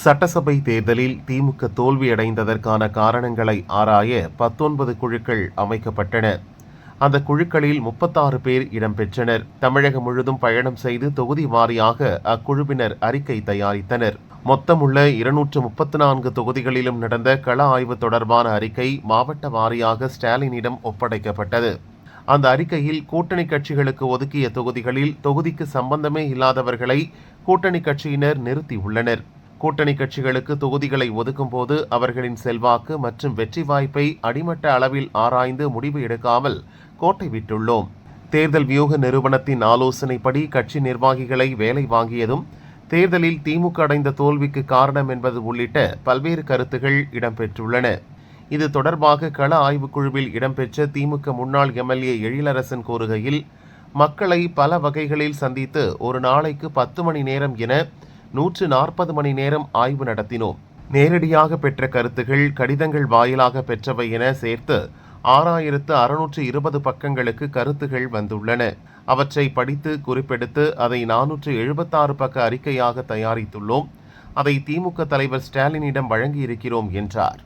சட்டசபை தேர்தலில் திமுக தோல்வியடைந்ததற்கான காரணங்களை ஆராய 19 குழுக்கள் அமைக்கப்பட்டன. அந்த குழுக்களில் 36 பேர் இடம்பெற்றனர். தமிழகம் முழுதும் பயணம் செய்து தொகுதி வாரியாக அக்குழுவினர் அறிக்கை தயாரித்தனர். மொத்தமுள்ள 234 தொகுதிகளிலும் நடந்த கள ஆய்வு தொடர்பான அறிக்கை மாவட்ட வாரியாக ஸ்டாலினிடம் ஒப்படைக்கப்பட்டது. அந்த அறிக்கையில் கூட்டணி கட்சிகளுக்கு ஒதுக்கிய தொகுதிகளில் தொகுதிக்கு சம்பந்தமே இல்லாதவர்களை கூட்டணி கட்சியினர் நிறுத்தியுள்ளனர். கூட்டணி கட்சிகளுக்கு தொகுதிகளை ஒதுக்கும் போது அவர்களின் செல்வாக்கு மற்றும் வெற்றி வாய்ப்பை அடிமட்ட அளவில் ஆராய்ந்து முடிவு எடுக்காமல் கோட்டை விட்டுள்ளோம். தேர்தல் வியூக நிறுவனத்தின் ஆலோசனைப்படி கட்சி நிர்வாகிகளை வேலை வாங்கியதும் தேர்தலில் திமுக அடைந்த தோல்விக்கு காரணம் என்பது உள்ளிட்ட பல்வேறு கருத்துகள் இடம்பெற்றுள்ளன. இது தொடர்பாக கள ஆய்வுக்குழுவில் இடம்பெற்ற திமுக முன்னாள் எம்எல்ஏ எழிலரசன் கூறுகையில், மக்களை பல வகைகளில் சந்தித்து ஒரு நாளைக்கு 10 மணி நேரம் என 140 மணி நேரம் ஆய்வு நடத்தினோம். நேரடியாக பெற்ற கருத்துகள் கடிதங்கள் வாயிலாக பெற்றவை என சேர்த்து 6620 பக்கங்களுக்கு கருத்துகள் வந்துள்ளன. அவற்றை படித்து குறிப்பெடுத்து அதை 476 பக்க அறிக்கையாக தயாரித்துள்ளோம். அதை திமுக தலைவர் ஸ்டாலினிடம் வழங்கியிருக்கிறோம் என்றார்.